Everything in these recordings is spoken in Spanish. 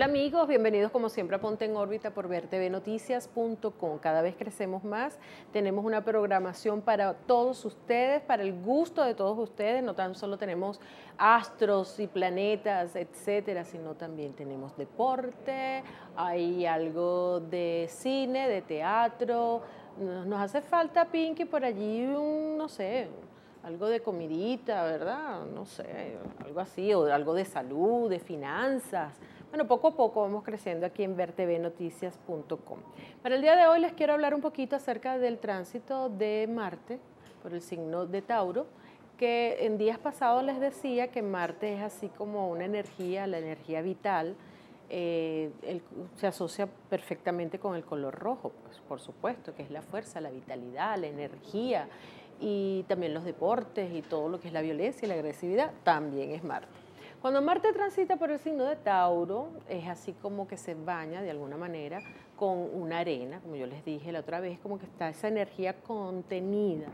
Hola amigos, bienvenidos como siempre a Ponte en órbita por vertvnoticias.com. Cada vez crecemos más, tenemos una programación para todos ustedes, para el gusto de todos ustedes. No tan solo tenemos astros y planetas, etcétera, sino también tenemos deporte, hay algo de cine, de teatro. Nos hace falta, Pinky, por allí no sé, algo de comidita, ¿verdad? No sé, algo así, o algo de salud, de finanzas. Bueno, poco a poco vamos creciendo aquí en vertvnoticias.com. Para el día de hoy les quiero hablar un poquito acerca del tránsito de Marte por el signo de Tauro, que en días pasados les decía que Marte es así como una energía, la energía vital. Se asocia perfectamente con el color rojo, pues, por supuesto, que es la fuerza, la vitalidad, la energía, y también los deportes y todo lo que es la violencia y la agresividad, también es Marte. Cuando Marte transita por el signo de Tauro, es así como que se baña de alguna manera con una arena, como yo les dije la otra vez, como que está esa energía contenida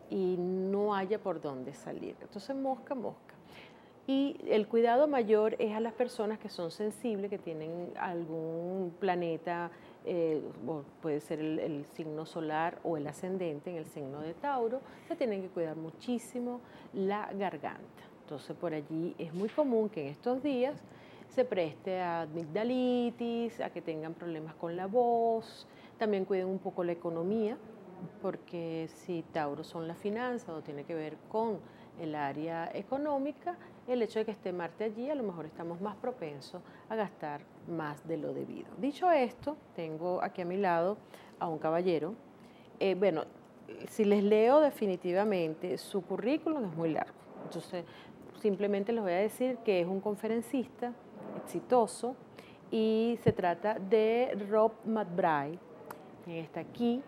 y no haya por dónde salir. Entonces, mosca, mosca. Y el cuidado mayor es a las personas que son sensibles, que tienen algún planeta, puede ser el signo solar o el ascendente en el signo de Tauro, se tienen que cuidar muchísimo la garganta. Entonces por allí es muy común que en estos días se preste a amigdalitis, a que tengan problemas con la voz, también cuiden un poco la economía, porque si Tauro son las finanzas o tiene que ver con el área económica, el hecho de que esté Marte allí, a lo mejor estamos más propensos a gastar más de lo debido. Dicho esto, tengo aquí a mi lado a un caballero. Bueno, si les leo definitivamente, su currículum es muy largo. Entonces, simplemente les voy a decir que es un conferencista exitoso y se trata de Rob McBride, quien está aquí.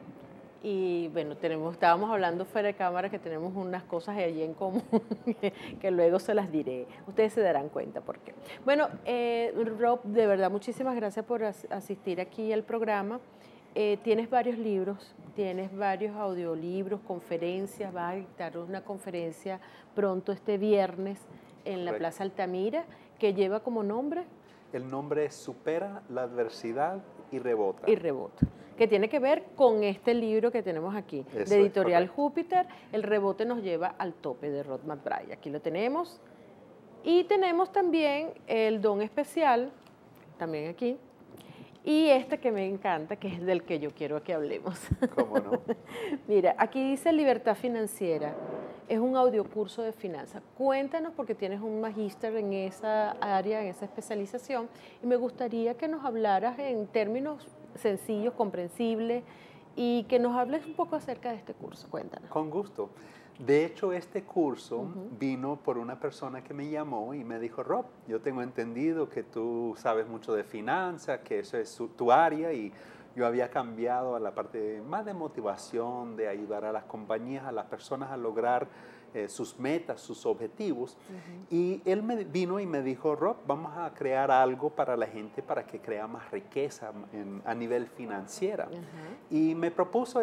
Y bueno, estábamos hablando fuera de cámara que tenemos unas cosas allí en común que luego se las diré. Ustedes se darán cuenta por qué. Bueno, Rob, de verdad, muchísimas gracias por asistir aquí al programa. Tienes varios libros, tienes varios audiolibros, conferencias, vas a dictar una conferencia pronto este viernes en la Plaza Altamira, que lleva como nombre... El nombre es Supera la adversidad y rebota. Y rebota, que tiene que ver con este libro que tenemos aquí, Eso de Editorial es Júpiter. El rebote nos lleva al tope, de Rod McBride. Aquí lo tenemos. Y tenemos también el don especial, también aquí, y este que me encanta, que es del que yo quiero que hablemos. ¿Cómo no? Mira, aquí dice Libertad Financiera. Es un audiocurso de finanzas. Cuéntanos, porque tienes un magíster en esa área, en esa especialización, y me gustaría que nos hablaras en términos sencillos, comprensibles, y que nos hables un poco acerca de este curso. Cuéntanos. Con gusto. De hecho, este curso vino por una persona que me llamó y me dijo, Rob, yo tengo entendido que tú sabes mucho de finanzas, que eso es tu área, y yo había cambiado a la parte más de motivación, de ayudar a las compañías, a las personas a lograr sus metas, sus objetivos. Y él me vino y me dijo, Rob, vamos a crear algo para la gente para que crea más riqueza a nivel financiera. Y me propuso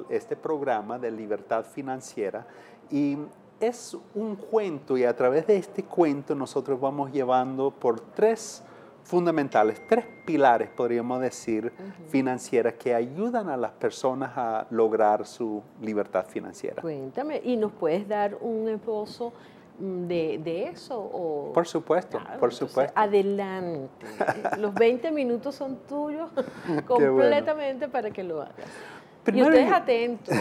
este programa de libertad financiera, y es un cuento, y a través de este cuento nosotros vamos llevando por tres pilares, podríamos decir, financieras, que ayudan a las personas a lograr su libertad financiera. Cuéntame, ¿y nos puedes dar un esbozo de eso? O... Por supuesto, Claro, por entonces, supuesto. adelante. Los 20 minutos son tuyos completamente, bueno, para que lo hagas. Primero, y ustedes atentos.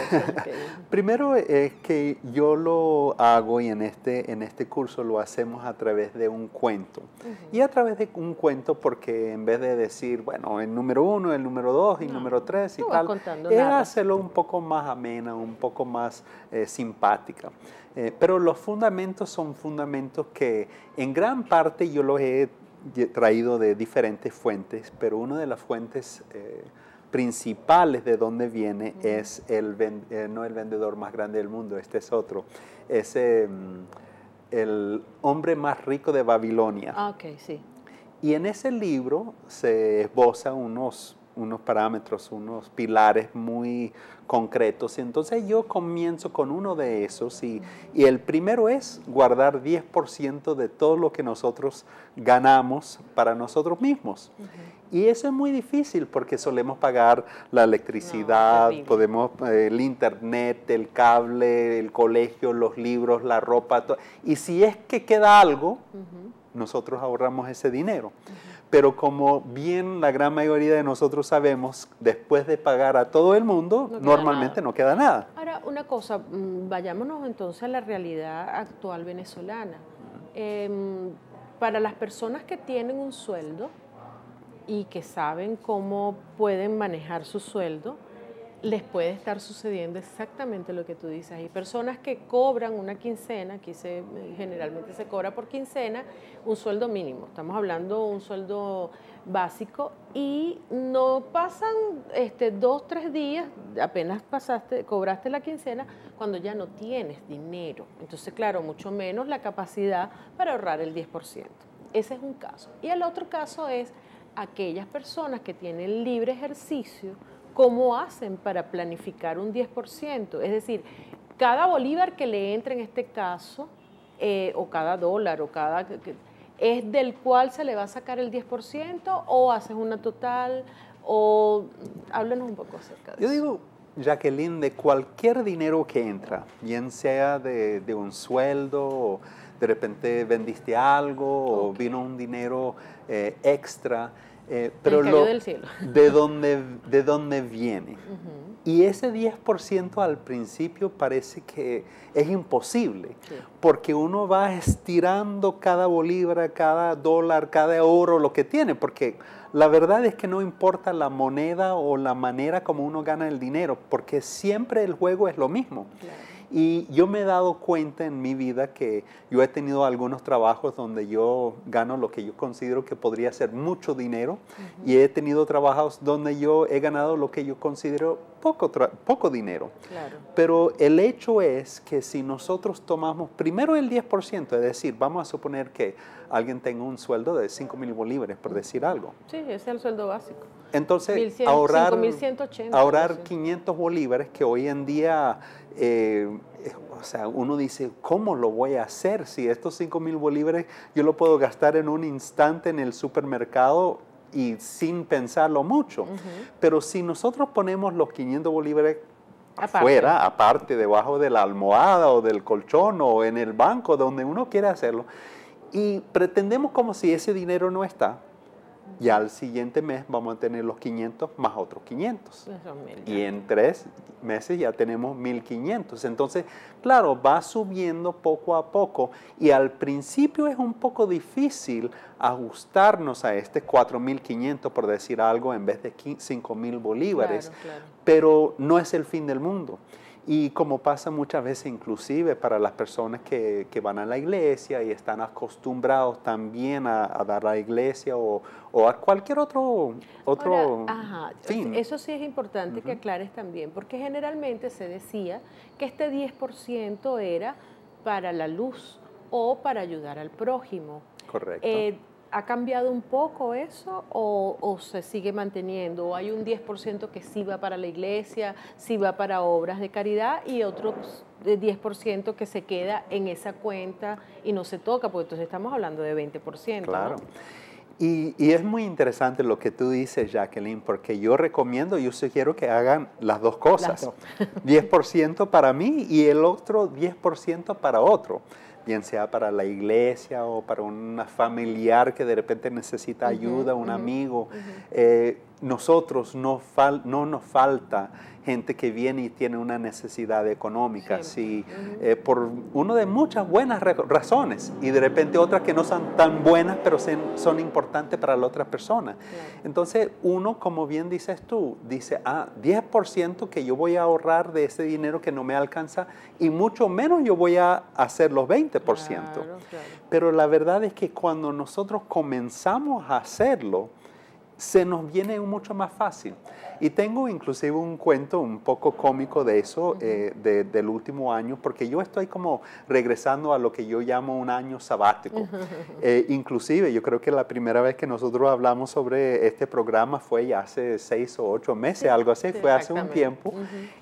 Primero es que yo lo hago, y en este curso lo hacemos a través de un cuento. Y a través de un cuento, porque en vez de decir, bueno, el número 1, el número 2 y número 3 y tal, es hacerlo un poco más amena, un poco más simpática. Pero los fundamentos son fundamentos que en gran parte yo los he traído de diferentes fuentes, pero una de las fuentes principales de donde viene es no el vendedor más grande del mundo, este es otro, es el hombre más rico de Babilonia. Ah, ok, sí. Y en ese libro se esboza unos unos parámetros, unos pilares muy concretos. Entonces yo comienzo con uno de esos y el primero es guardar 10% de todo lo que nosotros ganamos para nosotros mismos. Y eso es muy difícil porque solemos pagar la electricidad, podemos el internet, el cable, el colegio, los libros, la ropa. Y si es que queda algo, nosotros ahorramos ese dinero. Pero como bien la gran mayoría de nosotros sabemos, después de pagar a todo el mundo, normalmente no queda nada. Ahora, una cosa, vayámonos entonces a la realidad actual venezolana. Para las personas que tienen un sueldo y que saben cómo pueden manejar su sueldo, les puede estar sucediendo exactamente lo que tú dices. Hay personas que cobran una quincena, aquí generalmente se cobra por quincena, un sueldo mínimo. Estamos hablando de un sueldo básico y no pasan 2, 3 días, apenas cobraste la quincena, cuando ya no tienes dinero. Entonces, claro, mucho menos la capacidad para ahorrar el 10%. Ese es un caso. Y el otro caso es aquellas personas que tienen libre ejercicio. ¿Cómo hacen para planificar un 10%? Es decir, cada bolívar que le entre en este caso, o cada dólar, ¿es del cual se le va a sacar el 10% o haces una total? O háblanos un poco acerca de eso. Yo digo, Jacqueline, de cualquier dinero que entra, bien sea de un sueldo, o de repente vendiste algo, o vino un dinero extra, pero del cielo. de dónde viene. Y ese 10% al principio parece que es imposible, porque uno va estirando cada bolívar, cada dólar, cada euro, lo que tiene, porque la verdad es que no importa la moneda o la manera como uno gana el dinero, porque siempre el juego es lo mismo. Claro. Y yo me he dado cuenta en mi vida que yo he tenido algunos trabajos donde yo gano lo que yo considero que podría ser mucho dinero, y he tenido trabajos donde yo he ganado lo que yo considero poco dinero. Claro. Pero el hecho es que si nosotros tomamos primero el 10%, es decir, vamos a suponer que alguien tenga un sueldo de 5,000 bolívares, por decir algo. Sí, ese es el sueldo básico. Entonces, 1,100, ahorrar 5,180. Ahorrar 500 bolívares, que hoy en día, o sea, uno dice, ¿cómo lo voy a hacer? Si estos 5,000 bolívares yo lo puedo gastar en un instante en el supermercado y sin pensarlo mucho. Pero si nosotros ponemos los 500 bolívares afuera, aparte, debajo de la almohada o del colchón o en el banco, donde uno quiera hacerlo, y pretendemos como si ese dinero no está, ya al siguiente mes vamos a tener los 500 más otros 500. Y en 3 meses ya tenemos 1,500. Entonces, claro, va subiendo poco a poco. Y al principio es un poco difícil ajustarnos a este 4,500, por decir algo, en vez de 5,000 bolívares. Claro. Pero no es el fin del mundo. Y como pasa muchas veces, inclusive para las personas que van a la iglesia y están acostumbrados también a dar a la iglesia o a cualquier otro fin. Eso sí es importante que aclares también, porque generalmente se decía que este 10% era para la luz o para ayudar al prójimo. Correcto. ¿Ha cambiado un poco eso o se sigue manteniendo? ¿O hay un 10% que sí va para la iglesia, sí va para obras de caridad y otro 10% que se queda en esa cuenta y no se toca? Porque entonces estamos hablando de 20%. Claro. ¿No? Y es muy interesante lo que tú dices, Jacqueline, porque yo sugiero que hagan las dos cosas. 10% para mí y el otro 10% para otro, bien sea para la iglesia o para una familiar que de repente necesita ayuda, un amigo. Nosotros no nos falta gente que viene y tiene una necesidad económica, por una de muchas buenas razones, y de repente otras que no son tan buenas, pero son importantes para la otra persona. Claro. Entonces uno, como bien dices tú, dice, 10% que yo voy a ahorrar de ese dinero que no me alcanza, y mucho menos yo voy a hacer los 20%. Claro. Pero la verdad es que cuando nosotros comenzamos a hacerlo, se nos viene mucho más fácil. Y tengo inclusive un cuento un poco cómico de eso, del último año, porque yo estoy como regresando a lo que yo llamo un año sabático. Inclusive yo creo que la primera vez que nosotros hablamos sobre este programa fue ya hace 6 o 8 meses, sí, algo así, sí, fue hace un tiempo.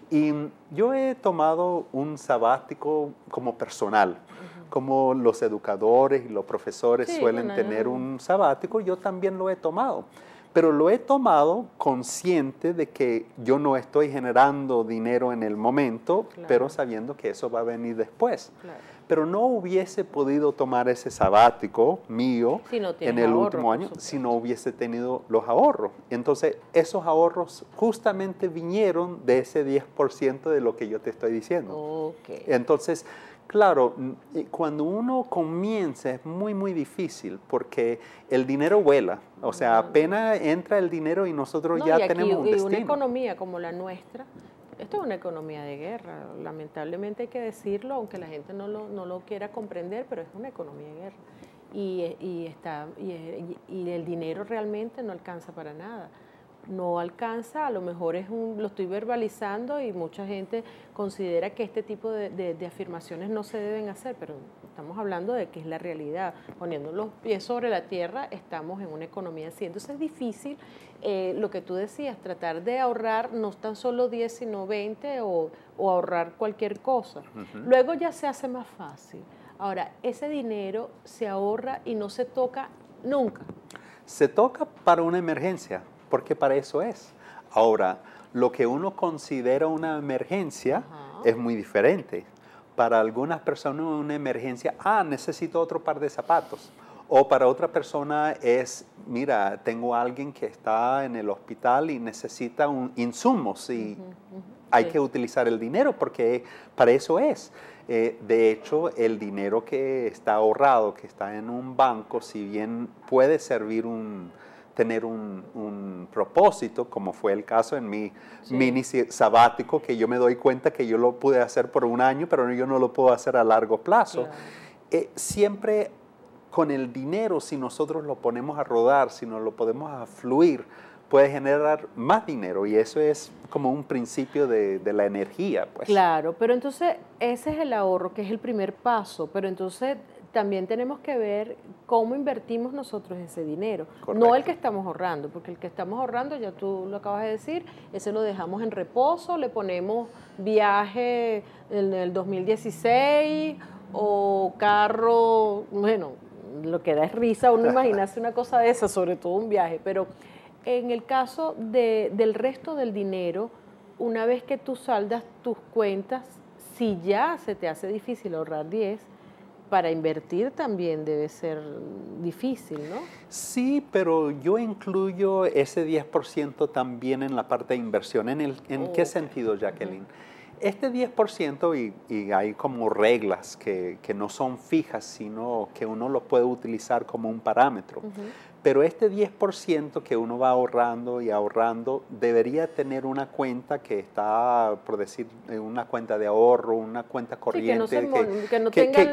Y yo he tomado un sabático como personal. Como los educadores y los profesores suelen tener un sabático, yo también lo he tomado. Pero lo he tomado consciente de que yo no estoy generando dinero en el momento, pero sabiendo que eso va a venir después. Pero no hubiese podido tomar ese sabático mío en el último año si no hubiese tenido los ahorros. Entonces, esos ahorros justamente vinieron de ese 10% de lo que yo te estoy diciendo. Entonces, claro, cuando uno comienza es muy, muy difícil porque el dinero vuela. O sea, apenas entra el dinero y nosotros ya tenemos un destino. Y una economía como la nuestra, esto es una economía de guerra. Lamentablemente hay que decirlo, aunque la gente no lo quiera comprender, pero es una economía de guerra. Y el dinero realmente no alcanza para nada. No alcanza, a lo mejor lo estoy verbalizando y mucha gente considera que este tipo de afirmaciones no se deben hacer, pero estamos hablando de que es la realidad. Poniendo los pies sobre la tierra, estamos en una economía así. Entonces es difícil, lo que tú decías, tratar de ahorrar no tan solo 10, sino 20 o ahorrar cualquier cosa. Luego ya se hace más fácil. Ahora, ese dinero se ahorra y no se toca nunca. Se toca para una emergencia, porque para eso es. Ahora, lo que uno considera una emergencia es muy diferente. Para algunas personas una emergencia, necesito otro par de zapatos. O para otra persona es, mira, tengo a alguien que está en el hospital y necesita insumos y hay que utilizar el dinero porque para eso es. De hecho, el dinero que está ahorrado, que está en un banco, si bien puede servir tener un propósito, como fue el caso en mi mini sabático, que yo me doy cuenta que yo lo pude hacer por un año, pero yo no lo puedo hacer a largo plazo. Siempre con el dinero, si nosotros lo ponemos a rodar, si nos lo podemos a fluir, puede generar más dinero y eso es como un principio de la energía, pues. Claro, pero entonces ese es el ahorro, que es el primer paso, pero entonces también tenemos que ver cómo invertimos nosotros ese dinero. Correcto. No el que estamos ahorrando, porque el que estamos ahorrando, ya tú lo acabas de decir, ese lo dejamos en reposo, le ponemos viaje en el 2016 o carro, bueno, lo que da es risa uno imaginarse una cosa de esa, sobre todo un viaje, pero en el caso del resto del dinero, una vez que tú saldas tus cuentas, si ya se te hace difícil ahorrar 10, para invertir también debe ser difícil, ¿no? Sí, pero yo incluyo ese 10% también en la parte de inversión. ¿En qué sentido, Jacqueline? Este 10%, y hay como reglas que no son fijas, sino que uno lo puede utilizar como un parámetro. Pero este 10% que uno va ahorrando y ahorrando debería tener una cuenta que está, por decir, una cuenta de ahorro, una cuenta corriente,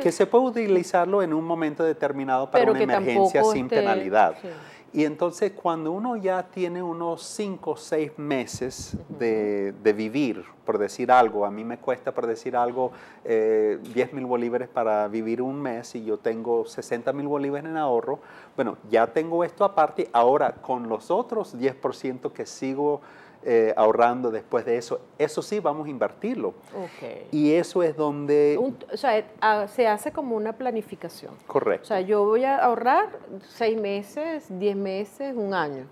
que se puede utilizarlo en un momento determinado para una emergencia sin penalidad. Sí. Y entonces cuando uno ya tiene unos 5 o 6 meses de vivir, por decir algo, a mí me cuesta, por decir algo, 10,000 bolívares para vivir un mes y yo tengo 60,000 bolívares en ahorro, bueno, ya tengo esto aparte, ahora con los otros 10% que sigo ahorrando después de eso, eso sí vamos a invertirlo. Y eso es donde... o sea, se hace como una planificación. Correcto. O sea, yo voy a ahorrar 6 meses, 10 meses, un año.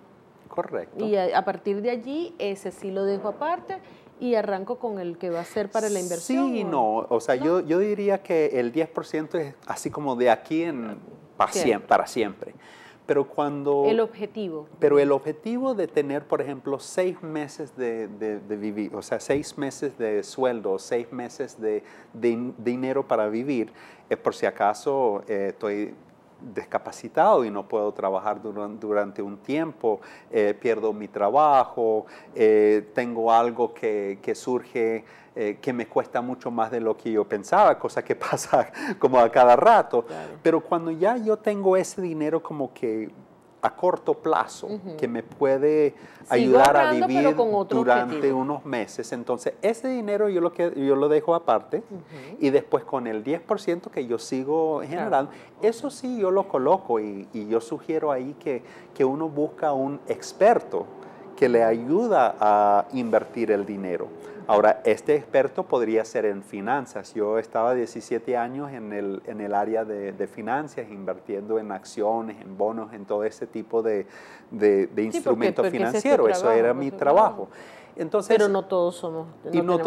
Correcto. Y a partir de allí, ese sí lo dejo aparte y arranco con el que va a ser para la inversión. Sí y no. O sea, ¿no? Yo diría que el 10% es así como de aquí para siempre. Pero cuando... El objetivo. Pero el objetivo de tener, por ejemplo, 6 meses de vivir, o sea, 6 meses de sueldo, 6 meses de dinero para vivir, es por si acaso estoy discapacitado y no puedo trabajar durante un tiempo, pierdo mi trabajo, tengo algo que surge que me cuesta mucho más de lo que yo pensaba, cosa que pasa como a cada rato. Claro. Pero cuando ya yo tengo ese dinero como que a corto plazo que me puede Sigo ayudar a ahorrando, vivir pero con otro durante objetivo. unos meses. Entonces, ese dinero yo lo dejo aparte y después con el 10% que yo sigo generando, eso sí yo lo coloco y yo sugiero ahí que uno busca un experto que le ayuda a invertir el dinero. Ahora, este experto podría ser en finanzas. Yo estaba 17 años en el área de finanzas, invirtiendo en acciones, en bonos, en todo ese tipo de instrumentos financieros. Eso era mi trabajo. Entonces, pero no todos somos. Y no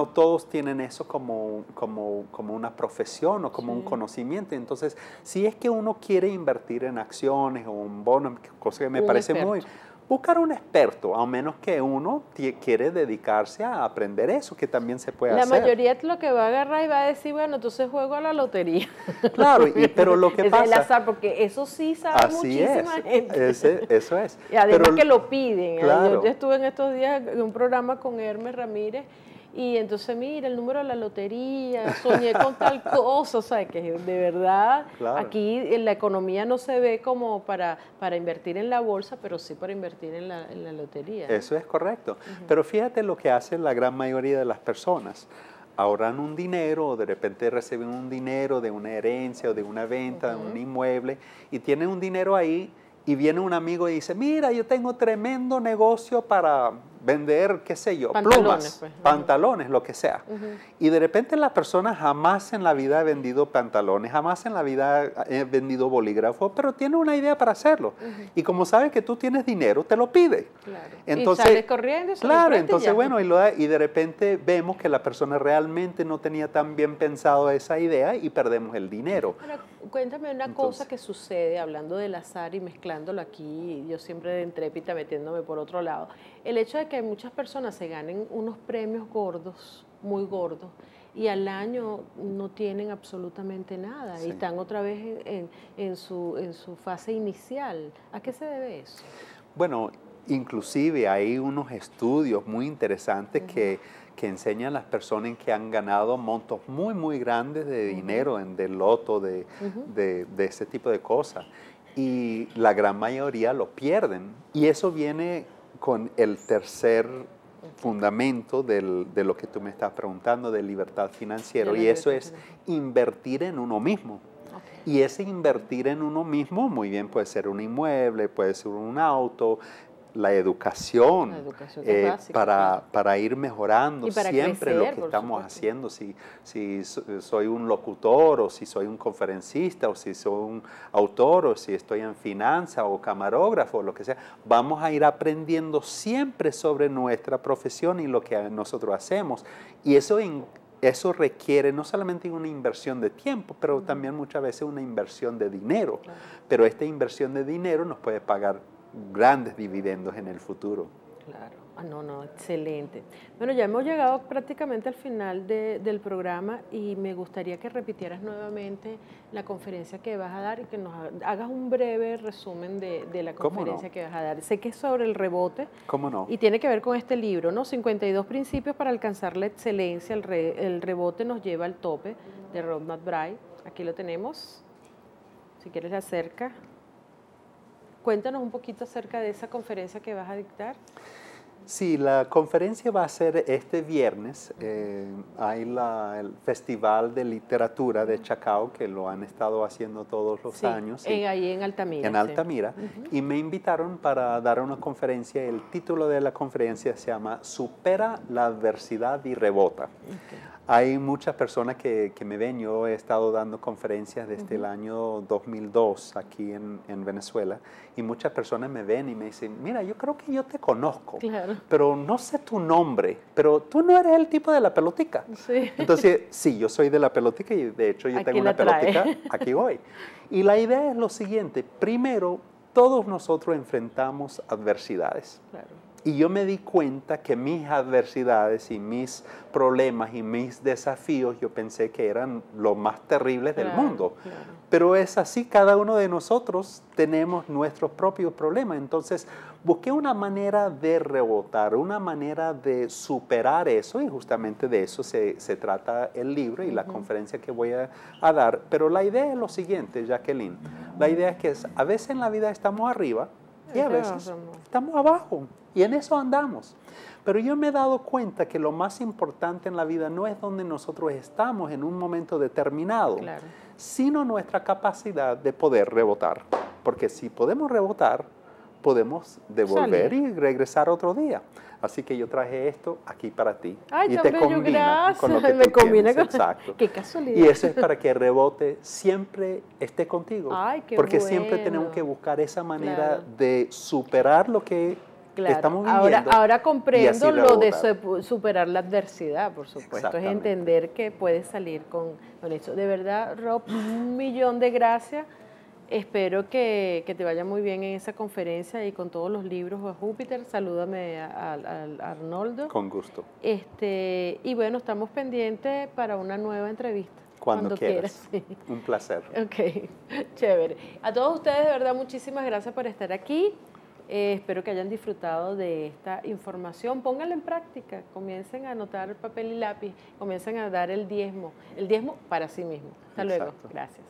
todos tienen eso como una profesión o como un conocimiento. Entonces, si es que uno quiere invertir en acciones o en bonos, cosa que me parece muy... Buscar un experto, a menos que uno quiere dedicarse a aprender eso, que también se puede hacer. La mayoría lo que va a agarrar y va a decir, bueno, entonces juego a la lotería. Claro, pero lo que pasa... Es el azar, porque eso sí sabe muchísima gente. Eso es. Y además pero, que lo piden. Claro. Yo estuve en estos días en un programa con Hermes Ramírez, y entonces, mira, el número de la lotería, soñé con tal cosa, o sea, que de verdad aquí en la economía no se ve como para invertir en la bolsa, pero sí para invertir en la lotería. Eso es correcto. Pero fíjate lo que hace la gran mayoría de las personas. Ahorran un dinero o de repente reciben un dinero de una herencia o de una venta de un inmueble y tienen un dinero ahí y viene un amigo y dice, mira, yo tengo tremendo negocio para vender, qué sé yo, plumas, pantalones, lo que sea. Y de repente la persona jamás en la vida ha vendido pantalones, jamás en la vida ha vendido bolígrafo, pero tiene una idea para hacerlo. Y como sabe que tú tienes dinero, te lo pide. Claro. Entonces, y sales corriendo, claro, entonces bueno, y de repente vemos que la persona realmente no tenía tan bien pensado esa idea y perdemos el dinero. Ahora, cuéntame una cosa que sucede, hablando del azar y mezclándolo aquí, yo siempre de intrépida metiéndome por otro lado. El hecho de que muchas personas se ganen unos premios gordos, muy gordos, y al año no tienen absolutamente nada y están otra vez en su fase inicial. ¿A qué se debe eso? Bueno, inclusive hay unos estudios muy interesantes que enseñan a las personas que han ganado montos muy, muy grandes de dinero, de loto, de ese tipo de cosas. Y la gran mayoría lo pierden. Y eso viene con el tercer fundamento de lo que tú me estás preguntando, de libertad financiera. Y eso es invertir en uno mismo. Y ese invertir en uno mismo, muy bien, puede ser un inmueble, puede ser un auto, la educación para ir mejorando siempre lo que estamos haciendo. Si soy un locutor o si soy un conferencista o si soy un autor o si estoy en finanzas o camarógrafo o lo que sea, vamos a ir aprendiendo siempre sobre nuestra profesión y lo que nosotros hacemos. Y eso requiere no solamente una inversión de tiempo, pero también muchas veces una inversión de dinero. Pero esta inversión de dinero nos puede pagar grandes dividendos en el futuro. Claro. Excelente. Bueno, ya hemos llegado prácticamente al final del programa y me gustaría que repitieras nuevamente la conferencia que vas a dar y que nos hagas un breve resumen de la conferencia que vas a dar. Sé que es sobre el rebote. ¿Cómo no? Y tiene que ver con este libro, ¿no? 52 principios para alcanzar la excelencia. El rebote nos lleva al tope, de Rob McBride. Aquí lo tenemos. Si quieres le acerca. Cuéntanos un poquito acerca de esa conferencia que vas a dictar. Sí, la conferencia va a ser este viernes. Hay el Festival de Literatura de Chacao, que lo han estado haciendo todos los años. Ahí en Altamira. En Altamira. Y me invitaron para dar una conferencia. El título de la conferencia se llama Supera la adversidad y rebota. Hay muchas personas que me ven. Yo he estado dando conferencias desde el año 2002 aquí en Venezuela y muchas personas me ven y me dicen, mira, yo creo que yo te conozco, pero no sé tu nombre, pero tú no eres el tipo de la pelotica. Sí. Entonces, sí, yo soy de la pelotica y de hecho yo tengo una pelotica, aquí voy. Y la idea es lo siguiente, primero, todos nosotros enfrentamos adversidades. Y yo me di cuenta que mis adversidades y mis problemas y mis desafíos, yo pensé que eran los más terribles del mundo. Claro. Pero es así, cada uno de nosotros tenemos nuestros propios problemas. Entonces, busqué una manera de rebotar, una manera de superar eso, y justamente de eso se trata el libro y la conferencia que voy a dar. Pero la idea es lo siguiente, Jacqueline. La idea es que a veces en la vida estamos arriba y a veces estamos abajo. Y en eso andamos. Pero yo me he dado cuenta que lo más importante en la vida no es donde nosotros estamos en un momento determinado, sino nuestra capacidad de poder rebotar. Porque si podemos rebotar, podemos devolver y regresar otro día. Así que yo traje esto aquí para ti. Ay, y te combina con lo que me tú combina tienes. con... Exacto. Qué casualidad. Y eso es para que rebote siempre esté contigo. Ay, qué porque bueno. Siempre tenemos que buscar esa manera de superar lo que estamos viviendo. Ahora comprendo lo de superar la adversidad, por supuesto. Es entender que puedes salir con eso. De verdad, Rob, 1.000.000 de gracias. Espero que te vaya muy bien en esa conferencia y con todos los libros de Júpiter. Salúdame a Arnoldo. Con gusto. Y bueno, estamos pendientes para una nueva entrevista. Cuando quieras. Sí. Un placer. Ok, chévere. A todos ustedes, de verdad, muchísimas gracias por estar aquí. Espero que hayan disfrutado de esta información. Pónganla en práctica, comiencen a anotar papel y lápiz, comiencen a dar el diezmo para sí mismo. Hasta luego. Gracias.